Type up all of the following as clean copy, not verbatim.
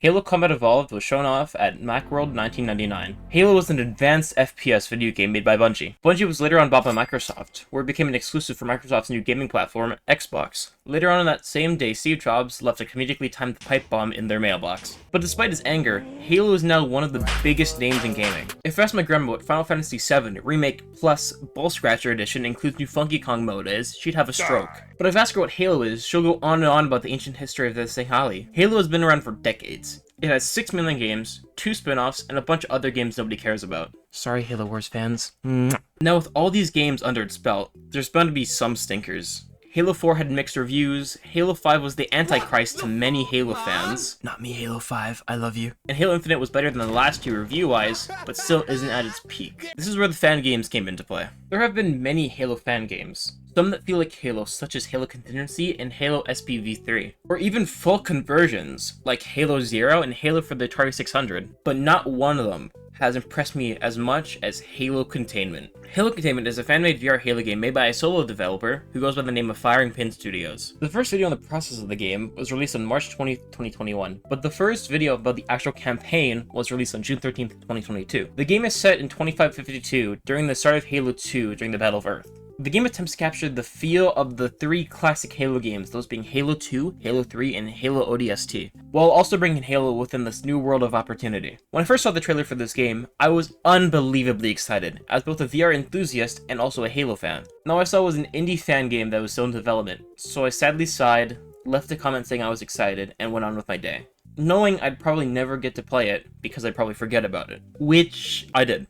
Halo Combat Evolved was shown off at Macworld 1999. Halo was an advanced FPS video game made by Bungie. Bungie was later on bought by Microsoft, where it became an exclusive for Microsoft's new gaming platform, Xbox. Later on that same day, Steve Jobs left a comedically timed pipe bomb in their mailbox. But despite his anger, Halo is now one of the biggest names in gaming. If I asked my grandma what Final Fantasy VII Remake Plus Ball Scratcher Edition includes new Funky Kong mode is, she'd have a stroke. But if I ask her what Halo is, she'll go on and on about the ancient history of the Sehali. Halo has been around for decades. It has 6 million games, 2 spin-offs, and a bunch of other games nobody cares about. Sorry, Halo Wars fans. Now, with all these games under its belt, there's bound to be some stinkers. Halo 4 had mixed reviews, Halo 5 was the antichrist to many Halo fans. Not me, Halo 5, I love you. And Halo Infinite was better than the last two review-wise, but still isn't at its peak. This is where the fan games came into play. There have been many Halo fan games. Some that feel like Halo, such as Halo Contingency and Halo SPV3. Or even full conversions, like Halo Zero and Halo for the Atari 600. But not one of them has impressed me as much as Halo Containment. Halo Containment is a fan-made VR Halo game made by a solo developer who goes by the name of Firing Pin Studios. The first video on the process of the game was released on March 20th, 2021, but the first video about the actual campaign was released on June 13th, 2022. The game is set in 2552 during the start of Halo 2 during the Battle of Earth. The game attempts to capture the feel of the three classic Halo games, those being Halo 2, Halo 3, and Halo ODST, while also bringing Halo within this new world of opportunity. When I first saw the trailer for this game, I was unbelievably excited, as both a VR enthusiast and also a Halo fan. Now I saw it was an indie fan game that was still in development, so I sadly sighed, left a comment saying I was excited, and went on with my day, knowing I'd probably never get to play it because I'd probably forget about it, which I did.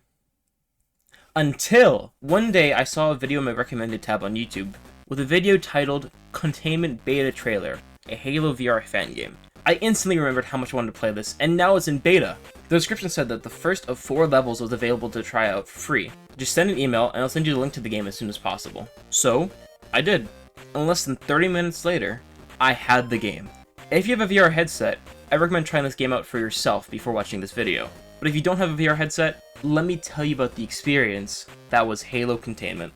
Until one day I saw a video in my recommended tab on YouTube with a video titled Containment Beta Trailer, a Halo VR fan game. I instantly remembered how much I wanted to play this, and now it's in beta. The description said that the first of 4 levels was available to try out for free. Just send an email and I'll send you the link to the game as soon as possible. So, I did. And less than 30 minutes later, I had the game. If you have a VR headset, I recommend trying this game out for yourself before watching this video. But if you don't have a VR headset, let me tell you about the experience that was Halo Containment.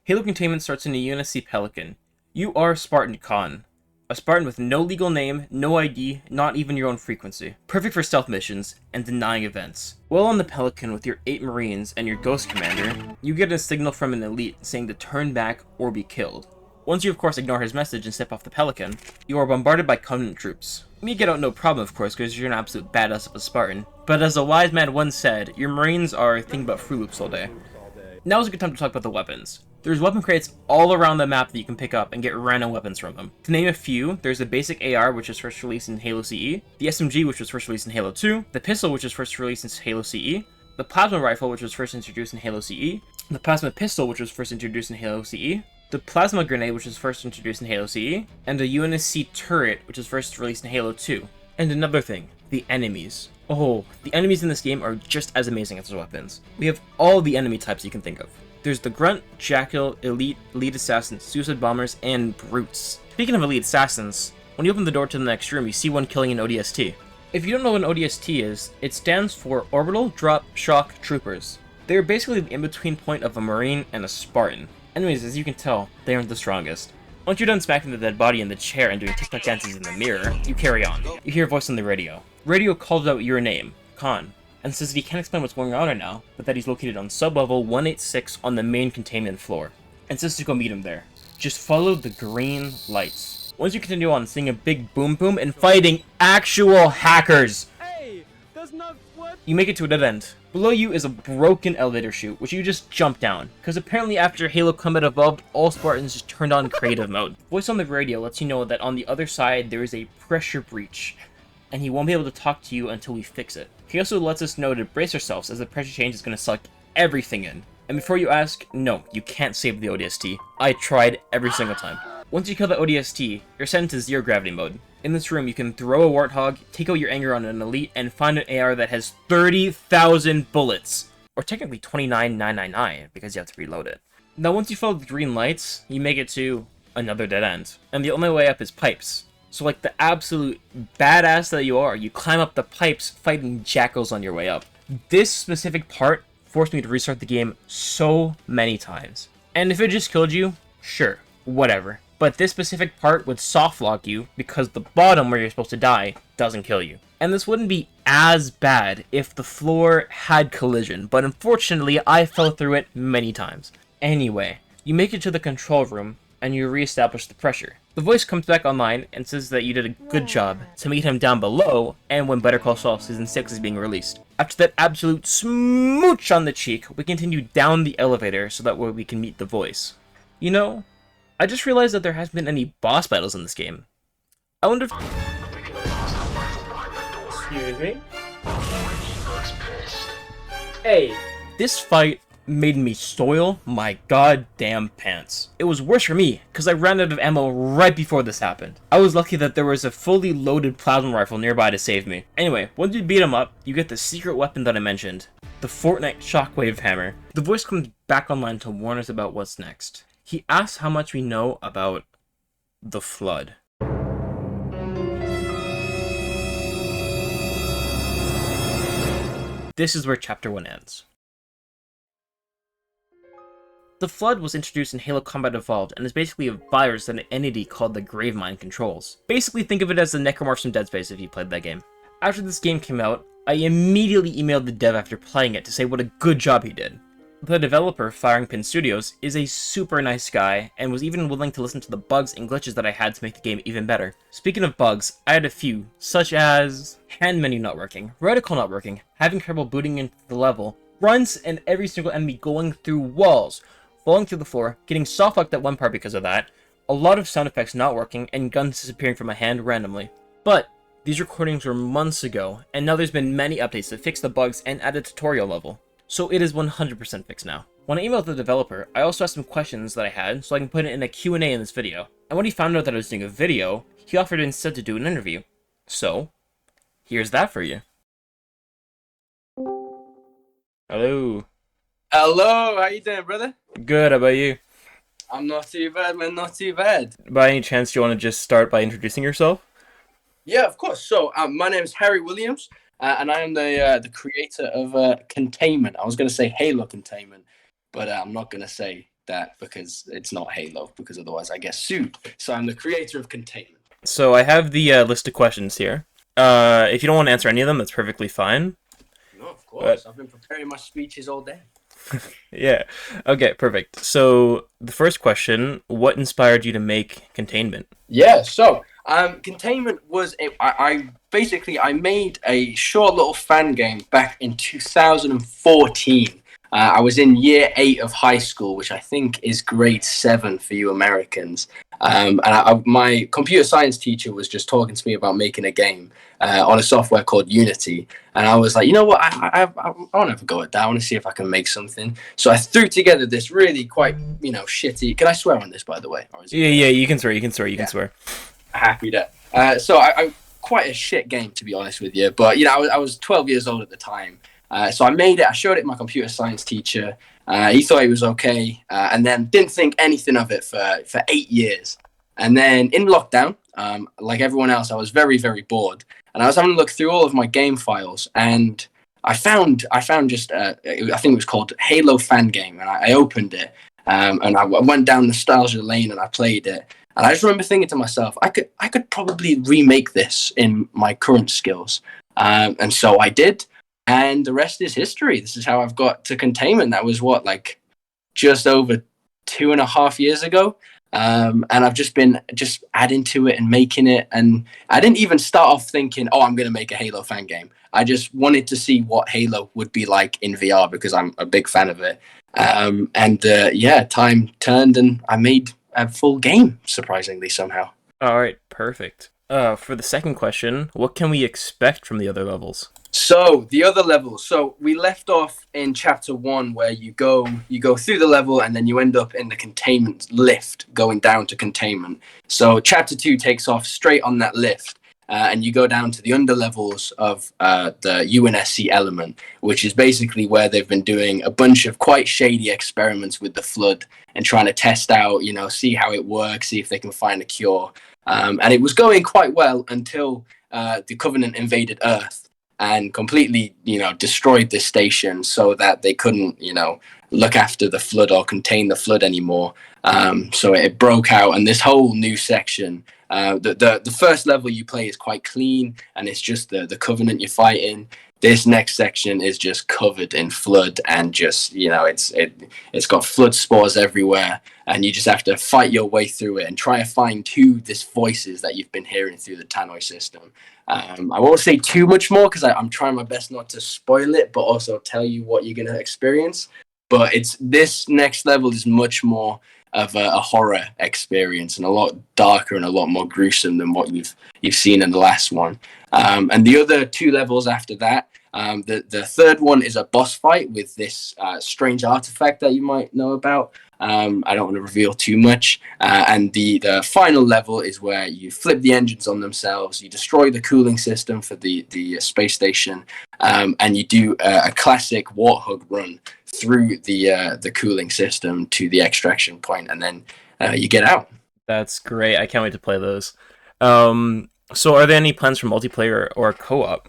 Halo Containment starts in a UNSC Pelican. You are Spartan Khan. A Spartan with no legal name, no ID, not even your own frequency. Perfect for stealth missions and denying events. While on the Pelican with your 8 Marines and your Ghost Commander, you get a signal from an elite saying to turn back or be killed. Once you of course ignore his message and step off the Pelican, you are bombarded by Covenant troops. You get out no problem of course because you're an absolute badass of a Spartan, but as a wise man once said, your Marines are thinking about Fruit Loops all day. Now is a good time to talk about the weapons. There's weapon crates all around the map that you can pick up and get random weapons from them. To name a few, there's the basic AR which was first released in Halo CE, the SMG which was first released in Halo 2, the pistol which was first released in Halo CE, the plasma rifle which was first introduced in Halo CE, the plasma pistol which was first introduced in Halo CE, the plasma grenade which was first introduced in Halo CE, and the UNSC turret which was first released in Halo 2. And another thing, the enemies. Oh, the enemies in this game are just as amazing as the weapons. We have all the enemy types you can think of. There's the Grunt, Jackal, Elite, Elite Assassins, Suicide Bombers, and Brutes. Speaking of Elite Assassins, when you open the door to the next room, you see one killing an ODST. If you don't know what an ODST is, it stands for Orbital Drop Shock Troopers. They're basically the in-between point of a Marine and a Spartan. Anyways, as you can tell, they aren't the strongest. Once you're done smacking the dead body in the chair and doing TikTok dances in the mirror, you carry on. You hear a voice on the radio. Radio calls out your name, Khan, and says that he can't explain what's going on right now, but that he's located on sub-level 186 on the main containment floor, and says to go meet him there. Just follow the green lights. Once you continue on, seeing a big boom boom and fighting actual hackers! Hey, that's not what... You make it to a dead end. Below you is a broken elevator chute, which you just jump down, because apparently after Halo Combat Evolved, all Spartans just turned on creative mode. Voice on the radio lets you know that on the other side there is a pressure breach, and he won't be able to talk to you until we fix it. He also lets us know to brace ourselves as the pressure change is going to suck everything in. And before you ask, no, you can't save the ODST. I tried every single time. Once you kill the ODST, you're sent into zero gravity mode. In this room, you can throw a Warthog, take out your anger on an elite, and find an AR that has 30,000 bullets. Or technically 29,999, because you have to reload it. Now once you follow the green lights, you make it to another dead end. And the only way up is pipes. So like the absolute badass that you are, you climb up the pipes fighting jackals on your way up. This specific part forced me to restart the game so many times. And if it just killed you, sure, whatever. but this specific part would soft lock you because the bottom where you're supposed to die doesn't kill you. And this wouldn't be as bad if the floor had collision, but unfortunately I fell through it many times. Anyway, you make it to the control room and you reestablish the pressure. The voice comes back online and says that you did a good job to meet him down below and when Better Call Saul Season 6 is being released. After that absolute smooch on the cheek, we continue down the elevator so that way we can meet the voice. You know, I just realized that there hasn't been any boss battles in this game. I wonder if... Excuse me? Hey, this fight made me soil my goddamn pants. It was worse for me, because I ran out of ammo right before this happened. I was lucky that there was a fully loaded plasma rifle nearby to save me. Anyway, once you beat him up, you get the secret weapon that I mentioned, the Fortnite Shockwave Hammer. The voice comes back online to warn us about what's next. He asks how much we know about the Flood. This is where Chapter 1 ends. The Flood was introduced in Halo Combat Evolved and is basically a virus that an entity called the Gravemind controls. Basically think of it as the Necromorphs from Dead Space if you played that game. After this game came out, I immediately emailed the dev after playing it to say what a good job he did. The developer, Firing Pin Studios, is a super nice guy and was even willing to listen to the bugs and glitches that I had to make the game even better. Speaking of bugs, I had a few, such as hand menu not working, reticle not working, having trouble booting into the level, runs and every single enemy going through walls, falling through the floor, getting soft locked at one part because of that, a lot of sound effects not working, and guns disappearing from my hand randomly. But these recordings were months ago, and now there's been many updates to fix the bugs and add a tutorial level. So it is 100% fixed now. When I emailed the developer, I also asked him questions that I had so I can put it in a Q&A in this video. And when he found out that I was doing a video, he offered instead to do an interview. So, here's that for you. Hello. Hello, how you doing, brother? Good, how about you? I'm not too bad, man, not too bad. By any chance, do you want to just start by introducing yourself? Yeah, of course. So, my name is Harry Williams, and I am the creator of Containment. I was going to say Halo Containment, but I'm not going to say that because it's not Halo, because otherwise I get sued. So I'm the creator of Containment. So I have the list of questions here. If you don't want to answer any of them, that's perfectly fine. No, of course. I've been preparing my speeches all day. Yeah. Okay, perfect. So the first question, what inspired you to make Containment? Yeah, so Containment was I made a short little fan game back in 2014. I was in year 8 of high school, which I think is grade 7 for you Americans. And my computer science teacher was just talking to me about making a game on a software called Unity. And I was like, you know what, I want to have a go at that. I want to see if I can make something. So I threw together this really quite, shitty... Can I swear on this, by the way? Yeah, you can swear, you can swear. Happy that. So I quite a shit game, to be honest with you. But, I was 12 years old at the time. So I made it, I showed it to my computer science teacher. He thought it was okay, and then didn't think anything of it for 8 years. And then in lockdown, like everyone else, I was very, very bored. And I was having to look through all of my game files, and I found just, I think it was called Halo Fan Game, and I opened it, and I went down nostalgia lane and I played it. And I just remember thinking to myself, I could probably remake this in my current skills. And so I did. And the rest is history. This is how I've got to Containment. That was just over 2.5 years ago. And I've just been adding to it and making it. And I didn't even start off thinking, I'm going to make a Halo fan game. I just wanted to see what Halo would be like in VR because I'm a big fan of it. Time turned and I made a full game, surprisingly, somehow. All right, perfect. For the second question, what can we expect from the other levels? So the other levels. So we left off in chapter 1 where you go through the level and then you end up in the containment lift going down to Containment. So chapter 2 takes off straight on that lift and you go down to the under levels of the UNSC element, which is basically where they've been doing a bunch of quite shady experiments with the Flood and trying to test out, see how it works, see if they can find a cure. And it was going quite well until the Covenant invaded Earth. and completely, destroyed this station so that they couldn't, look after the flood or contain the flood anymore. So it broke out, and this whole new section, the first level you play is quite clean, and it's just the Covenant you're fighting. This next section is just covered in flood, and just it's got flood spores everywhere, and you just have to fight your way through it and try to find who this voices that you've been hearing through the tannoy system. I won't say too much more because I'm trying my best not to spoil it, but also tell you what you're gonna experience. But this next level is much more of a horror experience, and a lot darker and a lot more gruesome than what you've seen in the last one. And the other two levels after that, the third one is a boss fight with this strange artifact that you might know about. I don't want to reveal too much. And the final level is where you flip the engines on themselves, you destroy the cooling system for the space station, and you do a classic Warthog run through the cooling system to the extraction point, and then you get out. That's great. I can't wait to play those. So are there any plans for multiplayer or co-op?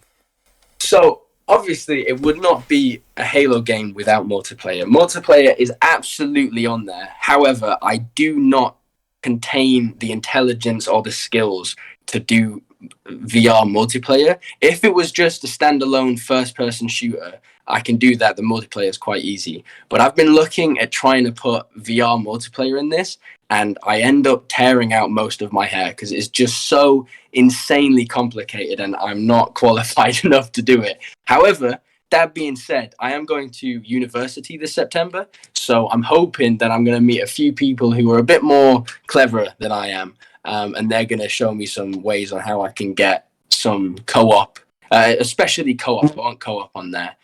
So obviously, it would not be a Halo game without multiplayer. Multiplayer is absolutely on there. However, I do not contain the intelligence or the skills to do VR multiplayer. If it was just a standalone first-person shooter, I can do that. The multiplayer is quite easy. But I've been looking at trying to put VR multiplayer in this, and I end up tearing out most of my hair because it's just so insanely complicated, and I'm not qualified enough to do it. However, that being said, I am going to university this September, so I'm hoping that I'm going to meet a few people who are a bit more clever than I am, and they're going to show me some ways on how I can get some co-op, especially co-op. I want co-op on there.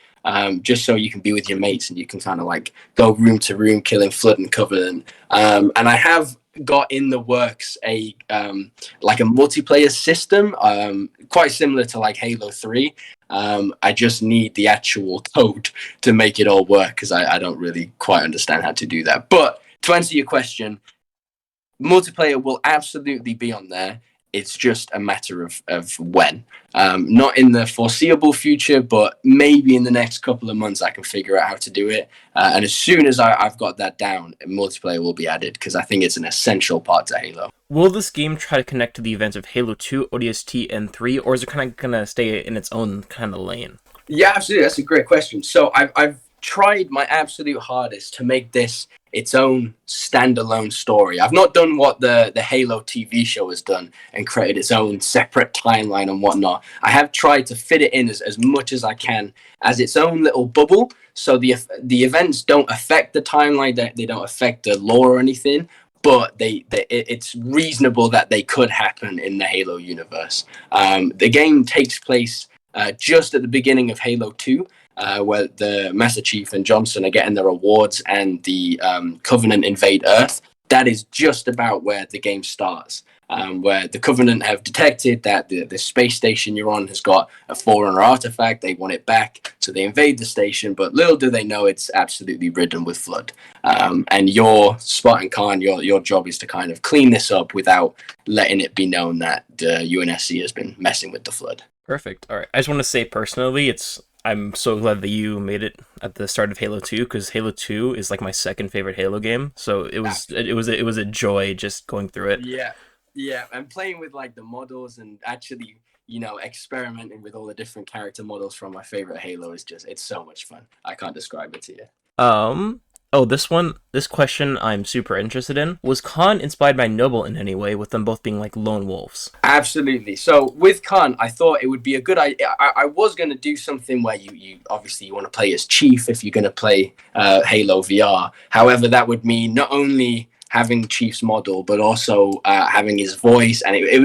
Just so you can be with your mates and you can kind of like go room to room killing flood and covenant. And I have got in the works a like a multiplayer system, quite similar to like Halo 3. I just need the actual code to make it all work because I don't really quite understand how to do that. But to answer your question, multiplayer will absolutely be on there. It's just a matter of when. Not in the foreseeable future, but maybe in the next couple of months I can figure out how to do it. And as soon as I've got that down, multiplayer will be added because I think it's an essential part to Halo. Will this game try to connect to the events of Halo 2, ODST, and 3, or is it kind of going to stay in its own kind of lane? Yeah, absolutely. That's a great question. So I've tried my absolute hardest to make this its own standalone story. I've not done what the Halo TV show has done and created its own separate timeline and whatnot. I have tried to fit it in as much as I can as its own little bubble, so the events don't affect the timeline, they don't affect the lore or anything, but it's reasonable that they could happen in the Halo universe. The game takes place just at the beginning of Halo 2, where the Master Chief and Johnson are getting their awards and the Covenant invade Earth. That is just about where the game starts, where the Covenant have detected that the space station you're on has got a Forerunner artifact. They want it back, so they invade the station, but little do they know it's absolutely ridden with flood. And your Spartan Khan, your job is to kind of clean this up without letting it be known that the UNSC has been messing with the flood. Perfect. All right. I just want to say personally, I'm so glad that you made it at the start of Halo 2 because Halo 2 is like my second favorite Halo game. So it was a joy just going through it. Yeah, and playing with like the models and actually experimenting with all the different character models from my favorite Halo it's so much fun. I can't describe it to you. This question I'm super interested in. Was Khan inspired by Noble in any way, with them both being like lone wolves? Absolutely. So with Khan, I thought it would be a good idea. I was going to do something where you obviously you want to play as Chief if you're going to play Halo VR. However, that would mean not only having Chief's model, but also having his voice, and it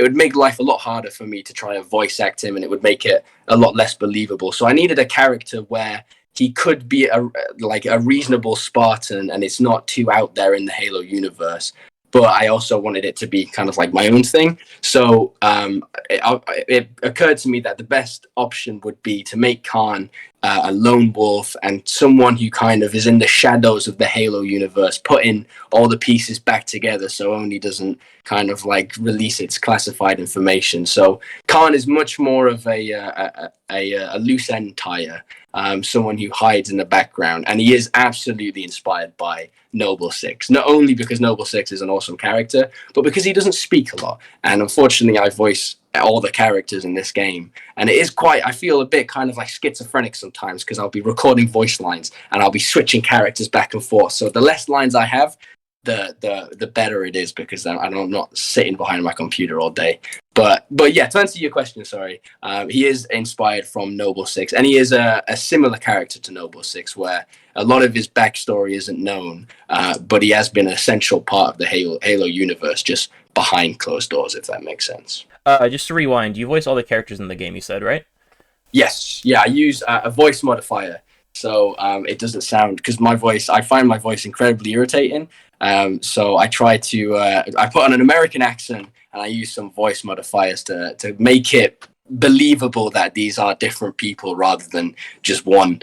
would make life a lot harder for me to try to voice act him, and it would make it a lot less believable. So I needed a character where he could be a reasonable Spartan, and it's not too out there in the Halo universe. But I also wanted it to be kind of like my own thing. So it occurred to me that the best option would be to make Khan a lone wolf, and someone who kind of is in the shadows of the Halo universe, putting all the pieces back together so Oni doesn't kind of like release its classified information. So Khan is much more of a loose end tire, someone who hides in the background, and he is absolutely inspired by Noble Six. Not only because Noble Six is an awesome character, but because he doesn't speak a lot. And unfortunately, I voice all the characters in this game, and it is quite, I feel a bit kind of like schizophrenic sometimes, because I'll be recording voice lines and I'll be switching characters back and forth. So the less lines I have, the better it is, because I'm not sitting behind my computer all day. But yeah, to answer your question, sorry, he is inspired from Noble Six, and he is a similar character to Noble Six, where a lot of his backstory isn't known, but he has been an essential part of the Halo universe, just behind closed doors, if that makes sense. Just to rewind, you voice all the characters in the game, you said, right? Yes, yeah, I use a voice modifier, so it doesn't sound, because I find my voice incredibly irritating. So I try to I put on an American accent, and I use some voice modifiers to make it believable that these are different people rather than just one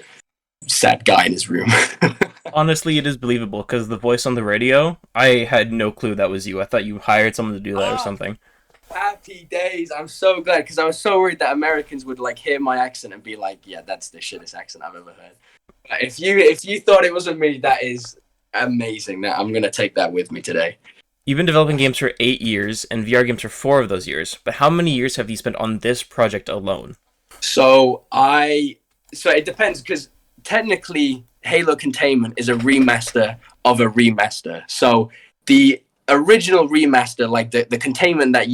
sad guy in his room. Honestly, it is believable, because the voice on the radio, I had no clue that was you. I thought you hired someone to do that or something. Happy days! I'm so glad, because I was so worried that Americans would like hear my accent and be like, "Yeah, that's the shittest accent I've ever heard." But if you thought it wasn't me, that is amazing. That I'm gonna take that with me today. You've been developing games for 8 years, and VR games for 4 of those years. But how many years have you spent on this project alone? So it depends, because technically Halo Containment is a remaster of a remaster. So the original remaster, like the containment that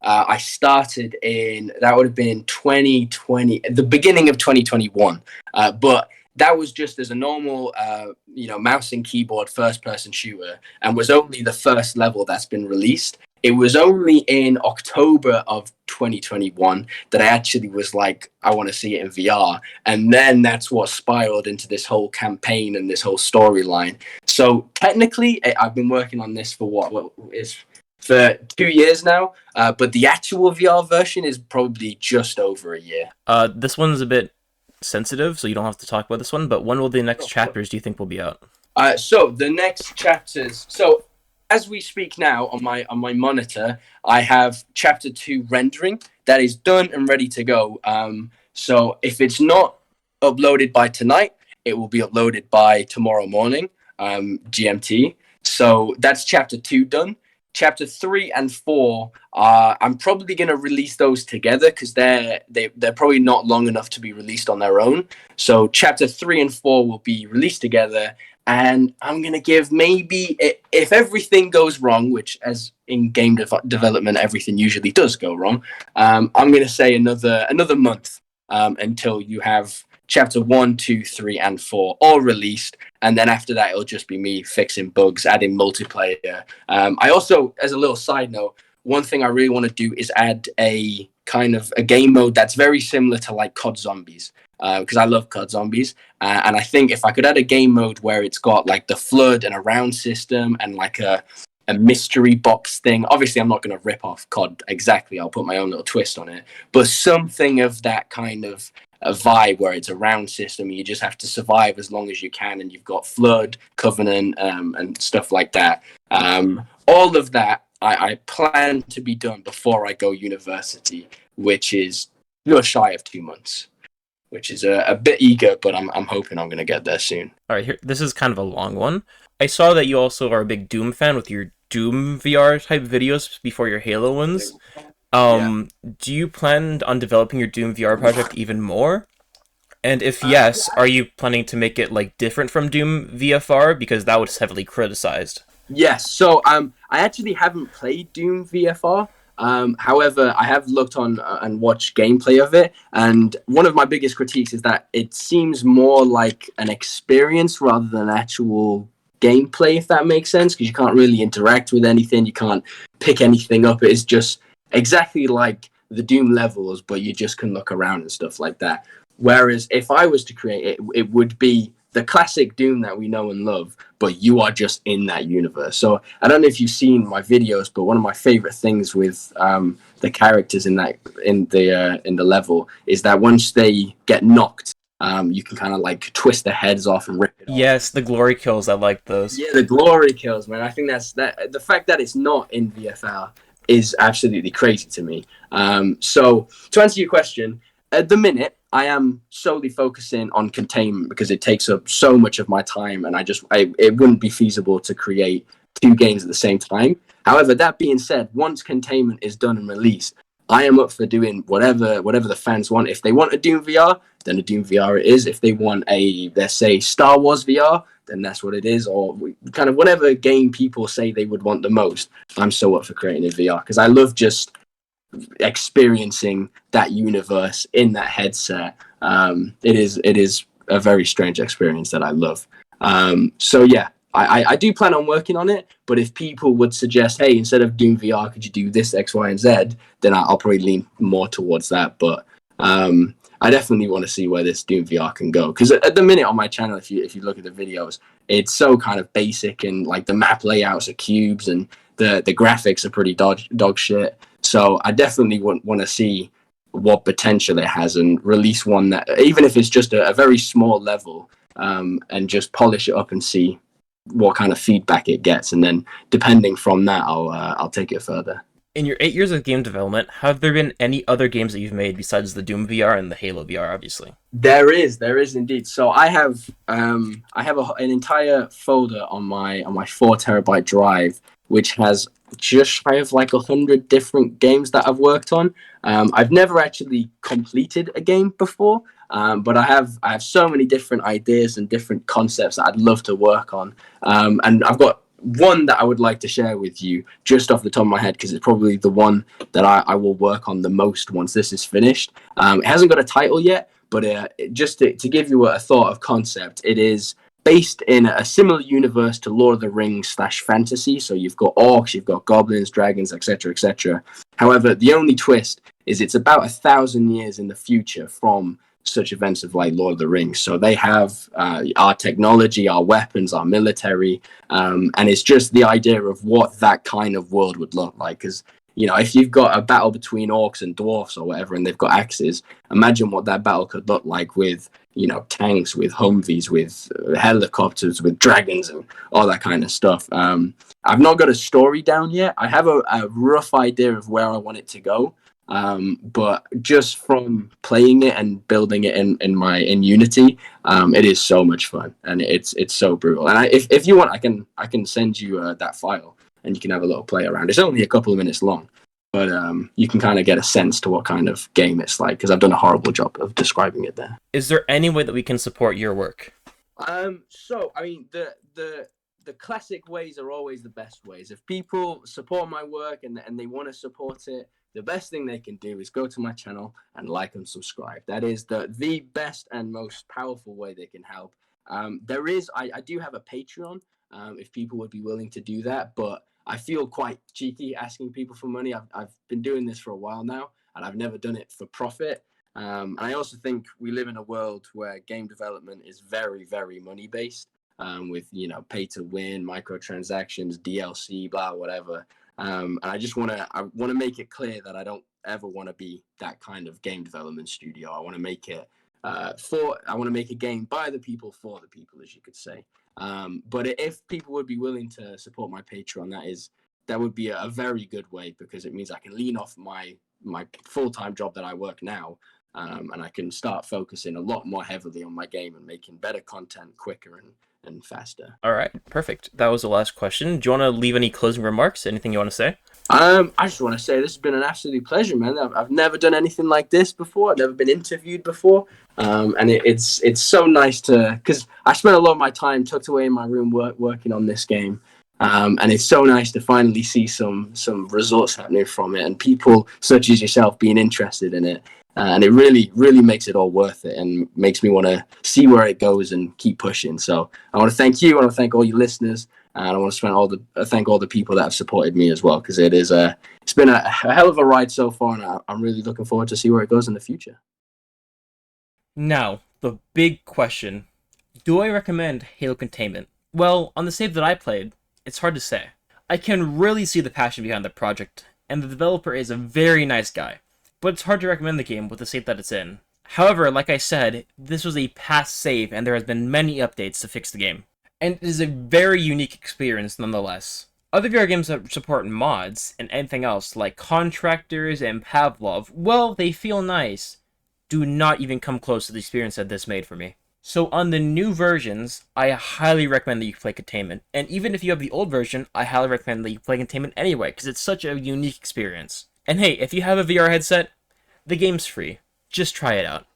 I started in, that would have been 2020, the beginning of 2021. But that was just as a normal, mouse and keyboard first-person shooter, and was only the first level that's been released. It was only in October of 2021 that I actually was like, I want to see it in VR. And then that's what spiraled into this whole campaign and this whole storyline. So technically, I've been working on this for for 2 years now. But the actual VR version is probably just over a year. This one's a bit sensitive, so you don't have to talk about this one, but when will the next chapters do you think will be out? So the next chapters, so as we speak now on my monitor, I have chapter 2 rendering that is done and ready to go. So if it's not uploaded by tonight, it will be uploaded by tomorrow morning, GMT. So that's chapter 2 done. Chapter 3 and 4, I'm probably going to release those together, because they're probably not long enough to be released on their own. So chapter 3 and 4 will be released together, and I'm going to give, maybe, if everything goes wrong, which as in game development, everything usually does go wrong, I'm going to say another month until you have chapter 1, 2, 3, and 4 all released. And then after that, it'll just be me fixing bugs, adding multiplayer. I also, as a little side note, one thing I really want to do is add a kind of a game mode that's very similar to like COD Zombies. Because I love COD Zombies. And I think if I could add a game mode where it's got like the flood and a round system and like a mystery box thing. Obviously, I'm not going to rip off COD exactly. I'll put my own little twist on it. But something of that kind of a vibe where it's a round system. You just have to survive as long as you can, and you've got Flood, Covenant, and stuff like that. All of that I plan to be done before I go university, which is just shy of 2 months. Which is a bit eager, but I'm hoping I'm going to get there soon. All right, here. This is kind of a long one. I saw that you also are a big Doom fan with your Doom VR type videos before your Halo ones. Do you plan on developing your Doom VR project even more? And if yes, are you planning to make it like different from Doom VFR, because that was heavily criticized? Yes. So I actually haven't played Doom VFR. However, I have looked on and watched gameplay of it, and one of my biggest critiques is that it seems more like an experience rather than actual gameplay, if that makes sense, because you can't really interact with anything, you can't pick anything up. It's just exactly like the Doom levels, but you just can look around and stuff like that. Whereas if I was to create it, it would be the classic Doom that we know and love, but you are just in that universe. So I don't know if you've seen my videos, but one of my favorite things with the characters in the level is that once they get knocked, You can kind of like twist their heads off and rip it off. Yes, the glory kills. I like those. Yeah, the glory kills, man. I think that's that. The fact that it's not in VFR is absolutely crazy to me. So to answer your question, at the minute, I am solely focusing on containment because it takes up so much of my time, and it wouldn't be feasible to create 2 games at the same time. However, that being said, once containment is done and released, I am up for doing whatever the fans want. If they want a Doom VR, then a Doom VR it is. If they want a, let's say, Star Wars VR, then that's what it is. Or kind of whatever game people say they would want the most, I'm so up for creating a VR because I love just experiencing that universe in that headset. It is a very strange experience that I love. So yeah, I do plan on working on it, but if people would suggest, hey, instead of Doom VR, could you do this X, Y, and Z, then I'll probably lean more towards that. But I definitely want to see where this Doom VR can go, because at the minute on my channel, if you look at the videos, it's so kind of basic, and like the map layouts are cubes and the graphics are pretty dog shit. So I definitely want to see what potential it has and release one that, even if it's just a very small level, and just polish it up and see what kind of feedback it gets, and then depending from that, I'll take it further. In your 8 years of game development, have there been any other games that you've made besides the Doom VR and the Halo VR, obviously? There is indeed. So I have an entire folder on my 4 terabyte drive, which has just shy of like 100 different games that I've worked on. I've never actually completed a game before, but I have so many different ideas and different concepts that I'd love to work on. And I've got one that I would like to share with you just off the top of my head, because it's probably the one that I will work on the most once this is finished. It hasn't got a title yet, but just to give you a thought of concept, it is based in a similar universe to Lord of the Rings / fantasy. So you've got orcs, you've got goblins, dragons, etc., etc. However, the only twist is it's about 1,000 years in the future from such events of like Lord of the Rings. So they have our technology, our weapons, our military, and it's just the idea of what that kind of world would look like. Because, you know, if you've got a battle between orcs and dwarfs or whatever, and they've got axes, imagine what that battle could look like with, you know, tanks, with Humvees, with helicopters, with dragons, and all that kind of stuff. I've not got a story down yet. I have a rough idea of where I want it to go. But just from playing it and building it in Unity, it is so much fun, and it's so brutal. And if you want, I can send you that file, and you can have a little play around. It's only a couple of minutes long, but you can kind of get a sense to what kind of game it's like, because I've done a horrible job of describing it there. Is there any way that we can support your work? So I mean, the classic ways are always the best ways. If people support my work and they want to support it, the best thing they can do is go to my channel and like and subscribe. That is the best and most powerful way they can help. I do have a Patreon, if people would be willing to do that, but I feel quite cheeky asking people for money. I've been doing this for a while now, and I've never done it for profit. And I also think we live in a world where game development is very, very money based, with, you know, pay to win, microtransactions, DLC, blah, whatever. And I want to make it clear that I don't ever want to be that kind of game development studio. I want to make it I want to make a game by the people for the people, as you could say. But if people would be willing to support my Patreon, that would be a very good way, because it means I can lean off my full-time job that I work now, and I can start focusing a lot more heavily on my game and making better content quicker and faster. All right, perfect. That was the last question. Do you want to leave any closing remarks? Anything you want to say? I just want to say this has been an absolute pleasure, man. I've never done anything like this before. I've never been interviewed before, and it's so nice because I spent a lot of my time tucked away in my room working on this game, and it's so nice to finally see some results happening from it, and people such as yourself being interested in it. And it really, really makes it all worth it, and makes me want to see where it goes and keep pushing. So I want to thank you. I want to thank all your listeners, and I want to thank all the people that have supported me as well, because it's been a hell of a ride so far, and I'm really looking forward to see where it goes in the future. Now, the big question: do I recommend Halo Containment? Well, on the save that I played, it's hard to say. I can really see the passion behind the project, and the developer is a very nice guy. But it's hard to recommend the game with the state that it's in. However, like I said, this was a past save and there has been many updates to fix the game. And it is a very unique experience nonetheless. Other VR games that support mods and anything else, like Contractors and Pavlov, well, they feel nice, do not even come close to the experience that this made for me. So on the new versions, I highly recommend that you play Containment. And even if you have the old version, I highly recommend that you play Containment anyway, because it's such a unique experience. And hey, if you have a VR headset, the game's free. Just try it out.